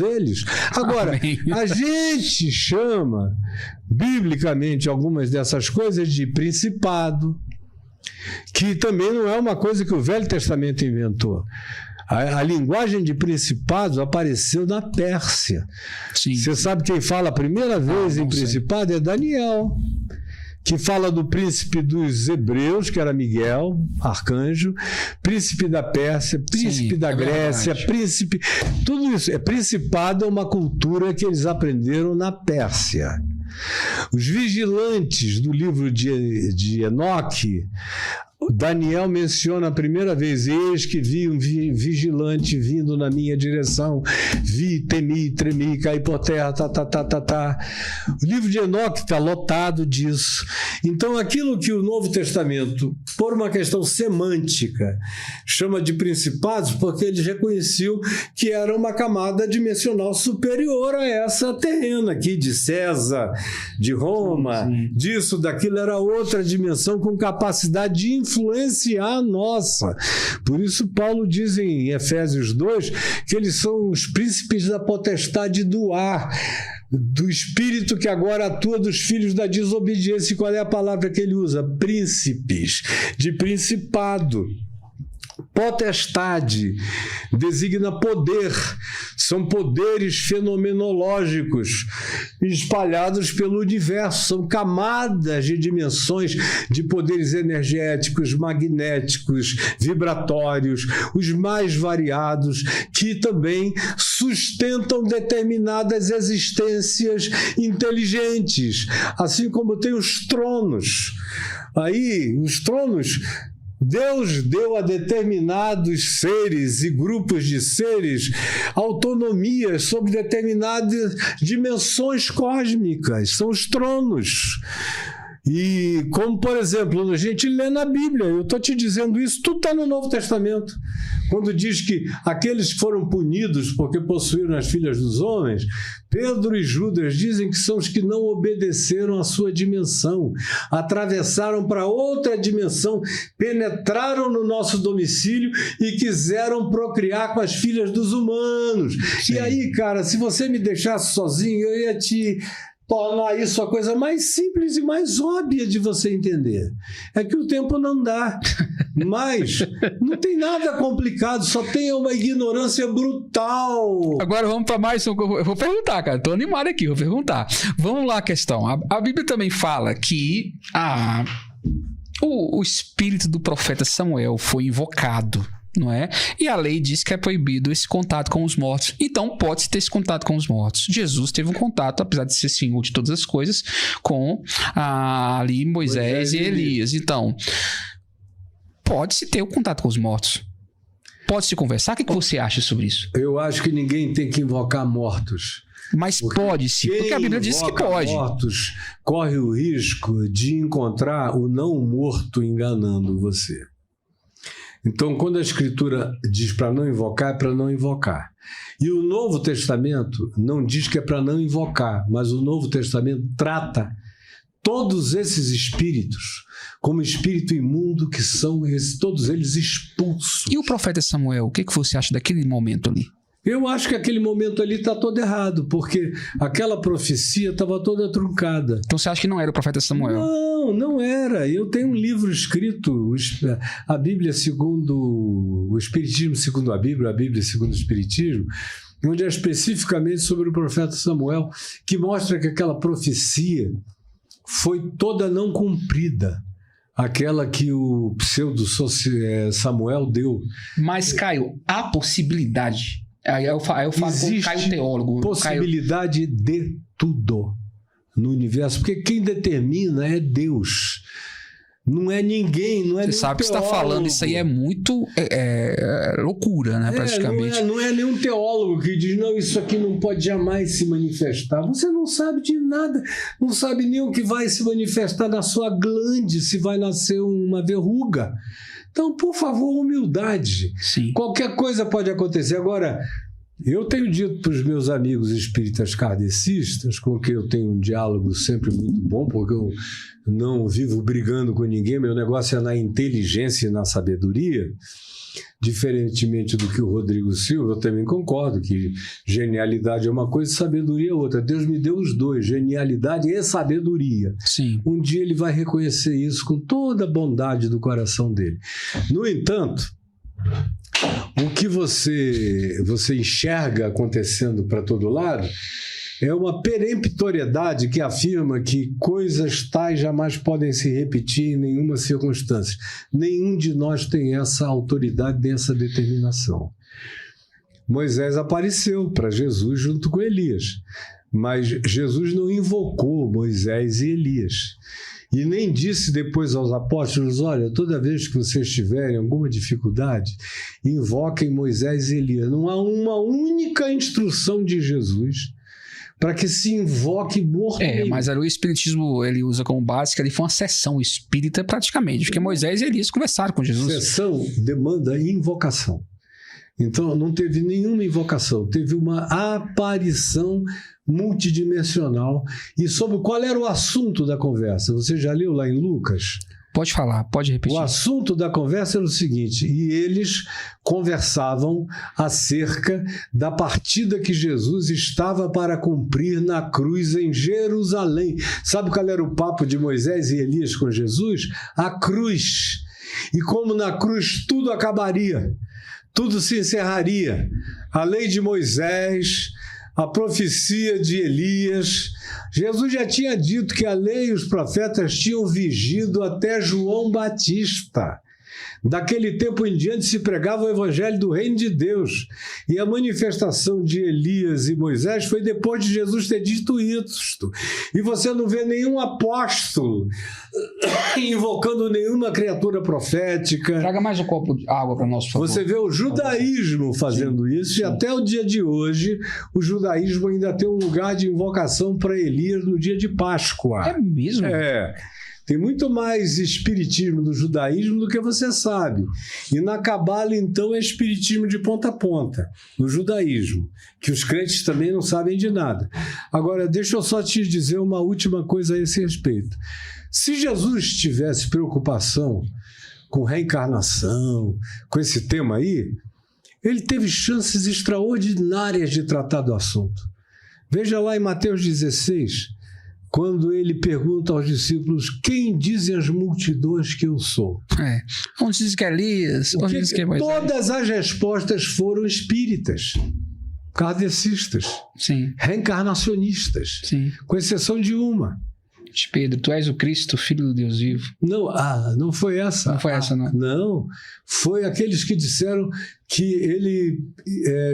eles. Agora, a gente chama, biblicamente, algumas dessas coisas de principado, que também não é uma coisa que o Velho Testamento inventou. A linguagem de principados apareceu na Pérsia. Sim. Você sabe quem fala a primeira vez em principado? É Daniel, que fala do príncipe dos hebreus, que era Miguel, arcanjo, príncipe da Pérsia, príncipe da Grécia, príncipe... Tudo isso. Principado é uma cultura que eles aprenderam na Pérsia. Os vigilantes do livro de Enoque, Daniel menciona a primeira vez: eis que vi um vigilante vindo na minha direção, vi, temi, tremi, caí por terra, O livro de Enoque está lotado disso. Então, aquilo que o Novo Testamento, por uma questão semântica, chama de principados, porque ele reconheceu que era uma camada dimensional superior a essa terrena aqui, de César, de Roma, disso, daquilo, era outra dimensão com capacidade de influenciar a nossa. Por isso Paulo diz em Efésios 2 que eles são os príncipes da potestade do ar, do espírito que agora atua dos filhos da desobediência. E qual é a palavra que ele usa? Príncipes, de principado. Potestade designa poder, são poderes fenomenológicos espalhados pelo universo, são camadas de dimensões de poderes energéticos, magnéticos, vibratórios, os mais variados, que também sustentam determinadas existências inteligentes, assim como tem os tronos. Aí, os tronos, Deus deu a determinados seres e grupos de seres autonomias sobre determinadas dimensões cósmicas, são os tronos. E como, por exemplo, a gente lê na Bíblia, eu estou te dizendo isso, tudo está no Novo Testamento. Quando diz que aqueles que foram punidos porque possuíram as filhas dos homens, Pedro e Judas dizem que são os que não obedeceram à sua dimensão, atravessaram para outra dimensão, penetraram no nosso domicílio e quiseram procriar com as filhas dos humanos. Sim. E aí, cara, se você me deixasse sozinho, eu ia te tornar isso a coisa mais simples e mais óbvia de você entender. É que o tempo não dá. Mas não tem nada complicado, só tem uma ignorância brutal. Agora vamos para mais um. Eu vou perguntar, cara. Estou animado aqui, vou perguntar. Vamos lá a questão. A Bíblia também fala que o espírito do profeta Samuel foi invocado, não é? E a lei diz que é proibido esse contato com os mortos. Então pode-se ter esse contato com os mortos. Jesus teve um contato, apesar de ser senhor de todas as coisas, com ali Moisés e Elias. Então, pode-se ter o contato com os mortos. Pode-se conversar? O que você acha sobre isso? Eu acho que ninguém tem que invocar mortos. Mas pode-se, porque a Bíblia diz que pode. Mortos corre o risco de encontrar o não morto enganando você. Então, quando a Escritura diz para não invocar, é para não invocar. E o Novo Testamento não diz que é para não invocar, mas o Novo Testamento trata todos esses espíritos como espírito imundo, que são todos eles expulsos. E o profeta Samuel, o que você acha daquele momento ali? Eu acho que aquele momento ali está todo errado, porque aquela profecia estava toda truncada. Então você acha que não era o profeta Samuel? Não, não era. Eu tenho um livro escrito, a Bíblia segundo o Espiritismo segundo a Bíblia segundo o Espiritismo, onde é especificamente sobre o profeta Samuel, que mostra que aquela profecia foi toda não cumprida. Aquela que o pseudo Samuel deu. Mas, Caio, há possibilidade. Aí eu falo com o Caio teólogo. Possibilidade de tudo no universo, porque quem determina é Deus. Não é ninguém, não é Você sabe que você está falando, isso aí é muito loucura, né, praticamente. Não é nenhum teólogo que diz, não, isso aqui não pode jamais se manifestar. Você não sabe de nada, não sabe nem o que vai se manifestar na sua glande, se vai nascer uma verruga. Então, por favor, humildade. Sim. Qualquer coisa pode acontecer. Agora, eu tenho dito para os meus amigos espíritas kardecistas, com quem eu tenho um diálogo sempre muito bom, porque eu não vivo brigando com ninguém, meu negócio é na inteligência e na sabedoria. Diferentemente do que o Rodrigo Silva, eu também concordo que genialidade é uma coisa e sabedoria é outra. Deus me deu os dois, genialidade e sabedoria. Sim. Um dia ele vai reconhecer isso com toda a bondade do coração dele. No entanto, o que você enxerga acontecendo para todo lado é uma peremptoriedade que afirma que coisas tais jamais podem se repetir em nenhuma circunstância. Nenhum de nós tem essa autoridade, nem essa determinação. Moisés apareceu para Jesus junto com Elias, mas Jesus não invocou Moisés e Elias. E nem disse depois aos apóstolos, olha, toda vez que vocês tiverem alguma dificuldade, invoquem Moisés e Elias. Não há uma única instrução de Jesus para que se invoque morto. Mas ali o espiritismo ele usa como base que ali foi uma sessão espírita praticamente, porque Moisés e Elias conversaram com Jesus. Sessão demanda invocação. Então não teve nenhuma invocação, teve uma aparição multidimensional. E sobre qual era o assunto da conversa? Você já leu lá em Lucas? Pode falar, pode repetir. O assunto da conversa era o seguinte, e eles conversavam acerca da partida que Jesus estava para cumprir na cruz em Jerusalém. Sabe qual era o papo de Moisés e Elias com Jesus? A cruz. E como na cruz tudo acabaria, tudo se encerraria. A lei de Moisés, a profecia de Elias. Jesus já tinha dito que a lei e os profetas tinham vigido até João Batista. Daquele tempo em diante se pregava o evangelho do reino de Deus. E a manifestação de Elias e Moisés foi depois de Jesus ter dito isso. E você não vê nenhum apóstolo invocando nenhuma criatura profética. Traga mais um copo de água para nós, por favor. Você vê o judaísmo fazendo isso. Sim. E até o dia de hoje o judaísmo ainda tem um lugar de invocação para Elias no dia de Páscoa. É mesmo? É. Tem muito mais espiritismo do judaísmo do que você sabe. E na Cabala, então, é espiritismo de ponta a ponta, no judaísmo, que os crentes também não sabem de nada. Agora, deixa eu só te dizer uma última coisa a esse respeito. Se Jesus tivesse preocupação com reencarnação, com esse tema aí, ele teve chances extraordinárias de tratar do assunto. Veja lá em Mateus 16... quando ele pergunta aos discípulos, quem dizem as multidões que eu sou? Uns dizem que é Elias, outros dizem que é Moisés. Todas as respostas foram espíritas, kardecistas, sim, reencarnacionistas, sim, com exceção de uma. De Pedro, tu és o Cristo, Filho do Deus vivo. Não foi essa. Não foi essa, não. Não, foi aqueles que disseram que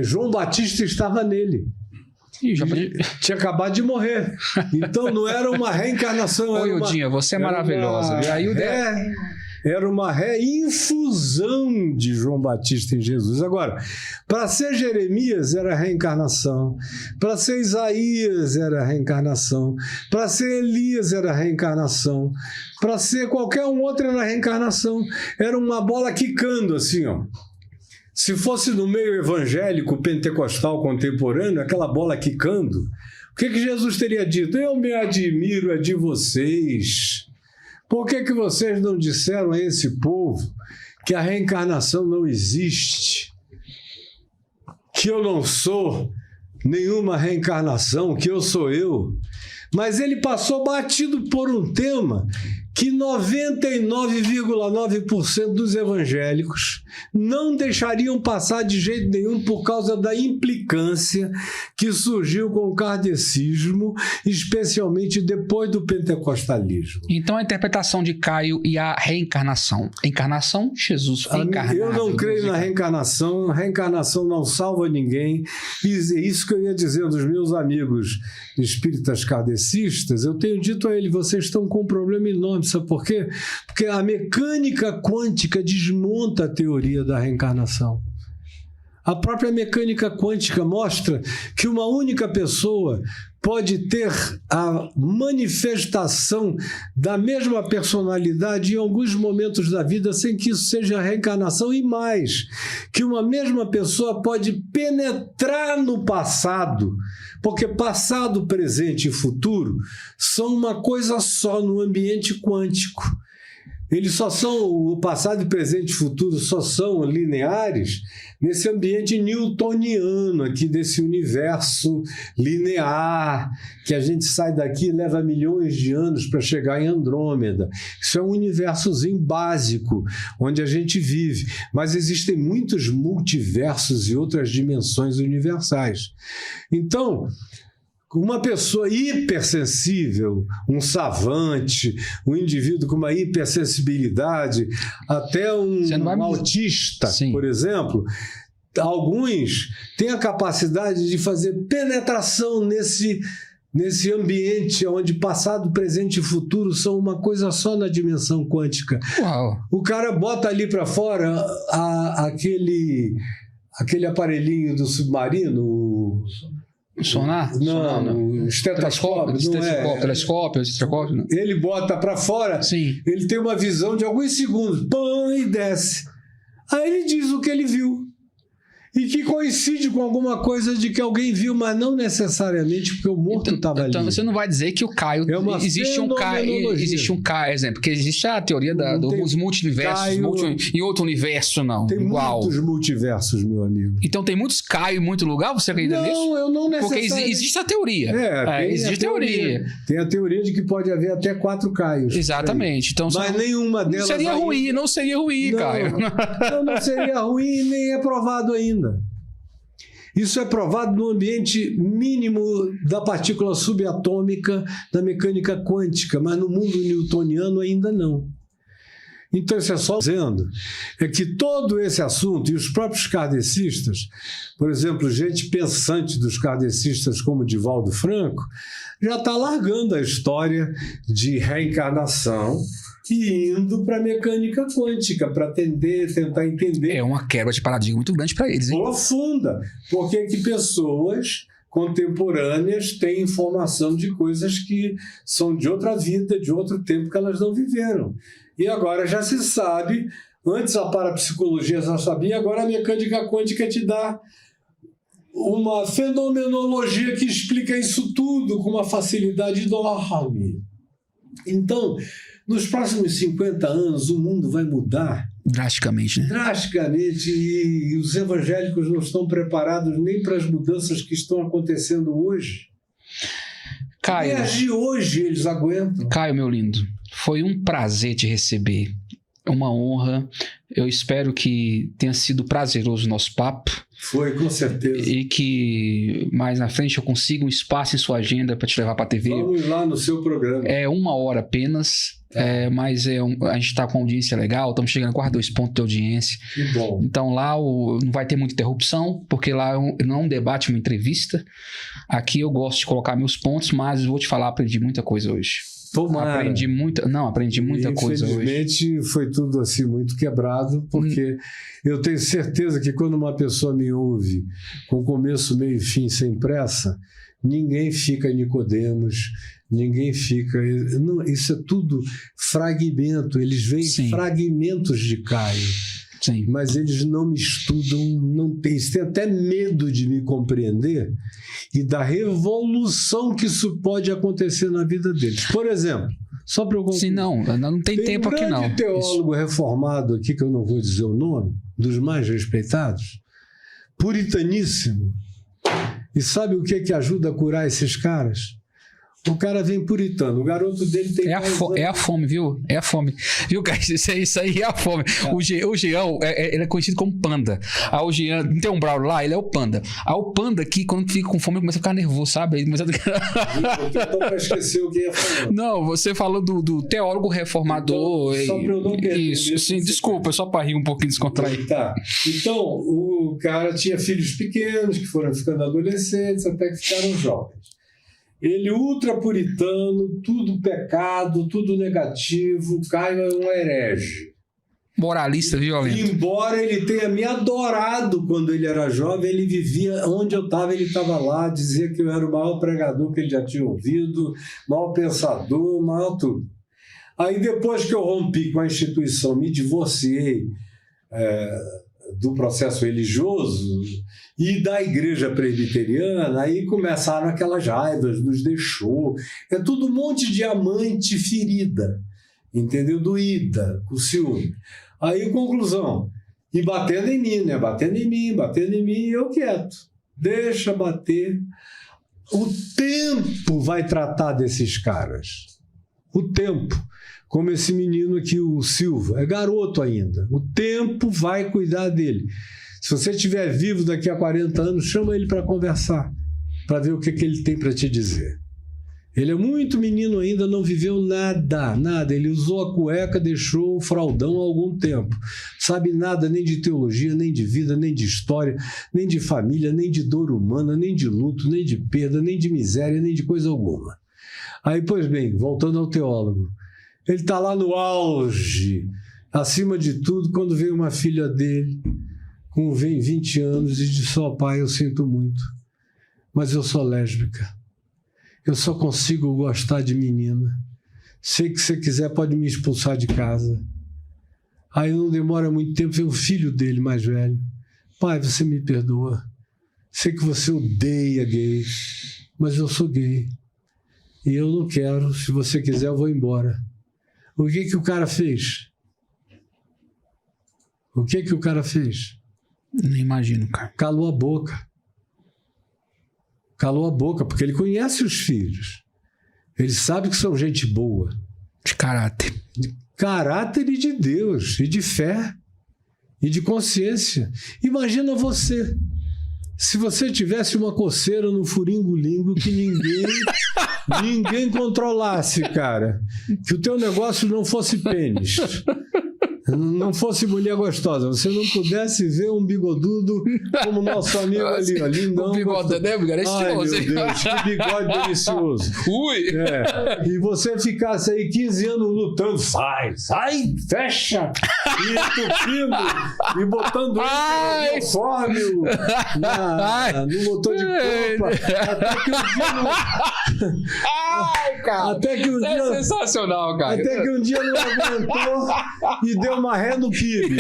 João Batista estava nele. Tinha acabado de morrer. Então não era uma reencarnação. Oi, Odinha, você é maravilhosa. Era uma reinfusão de João Batista em Jesus. Agora, para ser Jeremias era reencarnação, para ser Isaías era reencarnação, para ser Elias era reencarnação, para ser qualquer um outro era reencarnação. Era uma bola quicando assim, ó. Se fosse no meio evangélico pentecostal contemporâneo, aquela bola quicando, o que Jesus teria dito? Eu me admiro de vocês. Por que vocês não disseram a esse povo que a reencarnação não existe? Que eu não sou nenhuma reencarnação, que eu sou eu? Mas ele passou batido por um tema que 99,9% dos evangélicos não deixariam passar de jeito nenhum por causa da implicância que surgiu com o kardecismo, especialmente depois do pentecostalismo. Então a interpretação de Caio e a reencarnação. Encarnação, Jesus reencarnado. Eu não creio na reencarnação. Reencarnação não salva ninguém. E isso que eu ia dizer dos meus amigos espíritas kardecistas, eu tenho dito a eles, vocês estão com um problema enorme. Sabe por quê? Porque a mecânica quântica desmonta a teoria da reencarnação. A própria mecânica quântica mostra que uma única pessoa pode ter a manifestação da mesma personalidade em alguns momentos da vida sem que isso seja reencarnação, e mais, que uma mesma pessoa pode penetrar no passado, porque passado, presente e futuro são uma coisa só no ambiente quântico. Eles só são, o passado, presente e futuro só são lineares nesse ambiente newtoniano aqui, desse universo linear, que a gente sai daqui e leva milhões de anos para chegar em Andrômeda. Isso é um universozinho básico, onde a gente vive. Mas existem muitos multiversos e outras dimensões universais. Então, uma pessoa hipersensível, um savante, um indivíduo com uma hipersensibilidade, até um autista, por exemplo, alguns têm a capacidade de fazer penetração nesse ambiente onde passado, presente e futuro são uma coisa só na dimensão quântica. Uau. O cara bota ali para fora aquele aparelhinho do submarino, sonar? Não. Estetoscópio. Telescópio. Ele bota para fora, sim. Ele tem uma visão de alguns segundos, pã, e desce. Aí ele diz o que ele viu. E que coincide com alguma coisa de que alguém viu, mas não necessariamente porque o morto estava ali. Então você não vai dizer que o Caio... Existe um Caio, exemplo, porque existe a teoria dos multiversos, em outro universo, não. Tem muitos multiversos, meu amigo. Então tem muitos Caio em muito lugar, você acredita nisso? Não, eu não necessariamente. Porque existe a teoria. Existe teoria. Tem a teoria de que pode haver até 4 Caios. Exatamente. Então, mas nenhuma delas... Não seria ruim, Caio. Não seria ruim, nem é provado ainda. Isso é provado no ambiente mínimo da partícula subatômica da mecânica quântica, mas no mundo newtoniano ainda não. Então, isso é só dizendo que todo esse assunto, e os próprios kardecistas, por exemplo, gente pensante dos kardecistas como Divaldo Franco, já está largando a história de reencarnação e indo para a mecânica quântica, para tentar entender. É uma quebra de paradigma muito grande para eles, hein? Profunda, porque que pessoas contemporâneas têm informação de coisas que são de outra vida, de outro tempo que elas não viveram. E agora já se sabe, antes a parapsicologia já sabia, agora a mecânica quântica te dá uma fenomenologia que explica isso tudo com uma facilidade enorme. Então, nos próximos 50 anos, o mundo vai mudar. Drasticamente, né? Drasticamente, e os evangélicos não estão preparados nem para as mudanças que estão acontecendo hoje. Caio, e as de hoje eles aguentam. Caio, meu lindo, foi um prazer te receber. Uma honra. Eu espero que tenha sido prazeroso o nosso papo. Foi, com certeza. E que mais na frente eu consiga um espaço em sua agenda para te levar para a TV. Vamos lá no seu programa. É 1 hora apenas, mas a gente está com audiência legal, estamos chegando a quase 2 pontos de audiência. Que bom. Então lá não vai ter muita interrupção, porque lá não é um debate, uma entrevista. Aqui eu gosto de colocar meus pontos, mas vou te falar, aprendi muita coisa hoje. Tomara. Aprendi muita coisa hoje. Infelizmente foi tudo assim muito quebrado, porque eu tenho certeza que quando uma pessoa me ouve com começo, meio e fim sem pressa, ninguém fica Nicodemos, ninguém fica... Não, isso é tudo fragmento, eles veem fragmentos de Caio. Sim. Mas eles não me estudam, eles têm até medo de me compreender e da revolução que isso pode acontecer na vida deles. Por exemplo, só para eu concluir. Sim, não tem tempo aqui não. Tem um grande teólogo reformado aqui, que eu não vou dizer o nome, dos mais respeitados, puritaníssimo. E sabe o que ajuda a curar esses caras? O cara vem puritano, o garoto dele tem... É a fome, viu? É a fome. Viu, cara? Isso aí é a fome. O Jean, ele é conhecido como panda. O Jean, não tem um Braulio lá? Ele é o panda. O panda aqui, quando fica com fome, ele começa a ficar nervoso, sabe? Ele começa a... Então, para esquecer o que ia falar. Não, você falou do teólogo reformador. Então, só para eu não perder. Isso, sim, desculpa, só para rir um pouquinho, descontrair. Tá. Então, o cara tinha filhos pequenos, que foram ficando adolescentes, até que ficaram jovens. Ele ultra puritano, tudo pecado, tudo negativo. Caio é um herege. Moralista violento. Embora ele tenha me adorado quando ele era jovem, ele vivia onde eu estava, ele estava lá, dizia que eu era o maior pregador que ele já tinha ouvido, maior pensador, maior tudo. Aí depois que eu rompi com a instituição, me divorciei do processo religioso e da igreja presbiteriana, aí começaram aquelas raivas, nos deixou. É tudo um monte de amante ferida. Entendeu? Doída, com ciúme. Aí, conclusão. E batendo em mim, né? Batendo em mim, e eu quieto. Deixa bater. O tempo vai tratar desses caras. O tempo. Como esse menino aqui, o Silva. É garoto ainda. O tempo vai cuidar dele. Se você estiver vivo daqui a 40 anos, chama ele para conversar. Para ver o que ele tem para te dizer. Ele é muito menino ainda, não viveu nada. Ele usou a cueca, deixou o fraldão há algum tempo. Sabe nada nem de teologia, nem de vida, nem de história, nem de família, nem de dor humana, nem de luto, nem de perda, nem de miséria, nem de coisa alguma. Aí, pois bem, voltando ao teólogo. Ele está lá no auge, acima de tudo, quando veio uma filha dele, com 20 anos, e disse: ó, pai, eu sinto muito, mas eu sou lésbica. Eu só consigo gostar de menina. Sei que se você quiser pode me expulsar de casa. Aí não demora muito tempo, vem o filho dele mais velho. Pai, você me perdoa. Sei que você odeia gay, mas eu sou gay. E eu não quero. Se você quiser, eu vou embora. O que o cara fez? O que o cara fez? Não imagino, cara. Calou a boca. Calou a boca, porque ele conhece os filhos. Ele sabe que são gente boa. De caráter. De caráter e de Deus, e de fé, e de consciência. Imagina você, se você tivesse uma coceira no furingolingo que ninguém controlasse, cara. Que o teu negócio não fosse pênis. Não fosse mulher gostosa, você não pudesse ver um bigodudo como nosso amigo ali, ó, lindão. O bigode, né, bigode? É estiloso. Ai, meu Deus, que bigode delicioso. Ui! É. E você ficasse aí 15 anos lutando, sai, fecha! E entupindo, e botando ele no motor de pompa. Até que um dia não... Ai, cara! Até que um dia... É sensacional, cara. Até que um dia não aguentou e deu uma ré no kibe.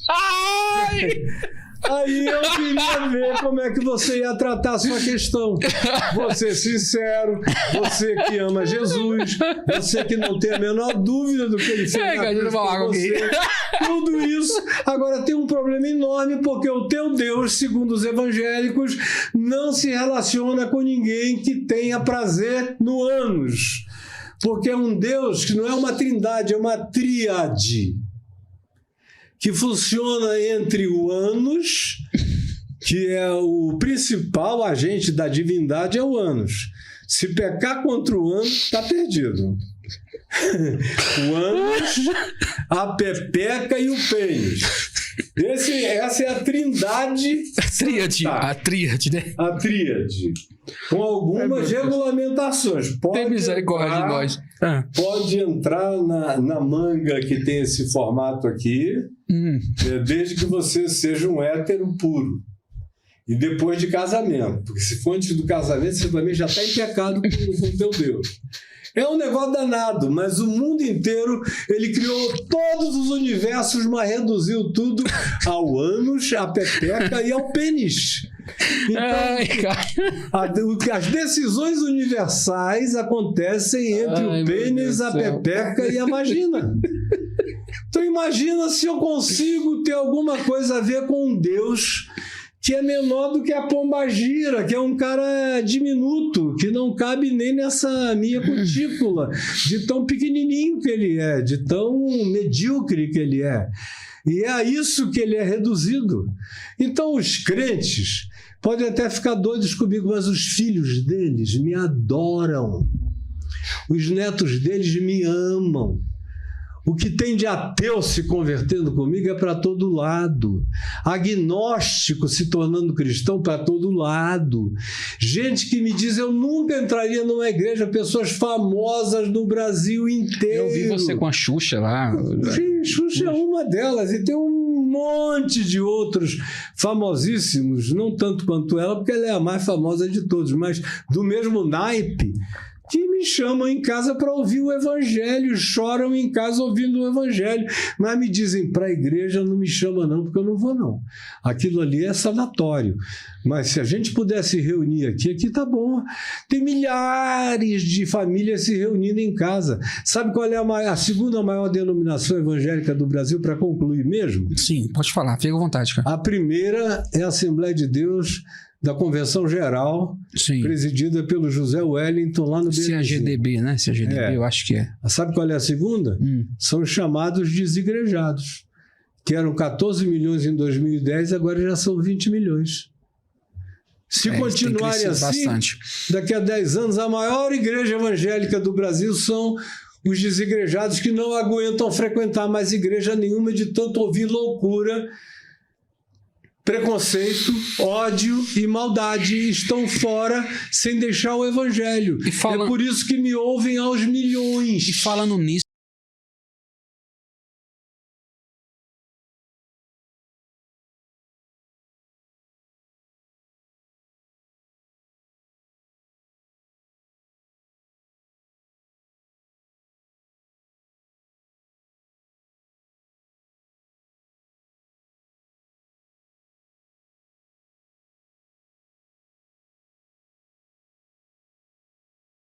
Ai! Aí eu queria ver como é que você ia tratar a sua questão. Você sincero, você que ama Jesus, você que não tem a menor dúvida do que ele fez na cruz por você. Tudo isso. Agora tem um problema enorme, porque o teu Deus, segundo os evangélicos, não se relaciona com ninguém que tenha prazer no ânus. Porque é um Deus que não é uma trindade, é uma tríade. Que funciona entre o ânus, que é o principal agente da divindade, é o ânus. Se pecar contra o ânus, está perdido. O ânus, a pepeca e o pênis. Essa é a trindade. A tríade, né? A tríade. Com algumas regulamentações. Tem misericórdia de nós. Pode entrar na manga que tem esse formato aqui, desde que você seja um hétero puro. E depois de casamento. Porque se for antes do casamento, você também já está em pecado com o teu Deus. É um negócio danado, mas o mundo inteiro, ele criou todos os universos, mas reduziu tudo ao ânus, à pepeca e ao pênis. Então, as decisões universais acontecem entre o pênis, a pepeca e a vagina. Então imagina se eu consigo ter alguma coisa a ver com um Deus que é menor do que a pombagira, que é um cara diminuto, que não cabe nem nessa minha cutícula, de tão pequenininho que ele é, de tão medíocre que ele é. E é a isso que ele é reduzido. Então os crentes podem até ficar doidos comigo, mas os filhos deles me adoram. Os netos deles me amam. O que tem de ateu se convertendo comigo é para todo lado. Agnóstico se tornando cristão para todo lado. Gente que me diz, eu nunca entraria numa igreja, pessoas famosas no Brasil inteiro. Eu vi você com a Xuxa lá. Sim, Xuxa é uma delas. E tem um monte de outros famosíssimos, não tanto quanto ela, porque ela é a mais famosa de todos, mas do mesmo naipe. que me chamam em casa para ouvir o evangelho, choram em casa ouvindo o evangelho, mas me dizem, para a igreja não me chama não, porque eu não vou não. Aquilo ali é sanatório. Mas se a gente pudesse reunir aqui tá bom. Tem milhares de famílias se reunindo em casa. Sabe qual é a segunda maior denominação evangélica do Brasil, para concluir mesmo? Sim, pode falar, fica à vontade, cara. A primeira é a Assembleia de Deus da Convenção Geral, Sim. presidida pelo José Wellington, lá no BNC. CAGDB, né? CAGDB, eu acho que é. Sabe qual é a segunda? São os chamados desigrejados, que eram 14 milhões em 2010, agora já são 20 milhões. Se continuarem assim, bastante. Daqui a 10 anos, a maior igreja evangélica do Brasil são os desigrejados, que não aguentam frequentar mais igreja nenhuma de tanto ouvir loucura, preconceito, ódio e maldade, estão fora sem deixar o evangelho. É por isso que me ouvem aos milhões. E falando nisso,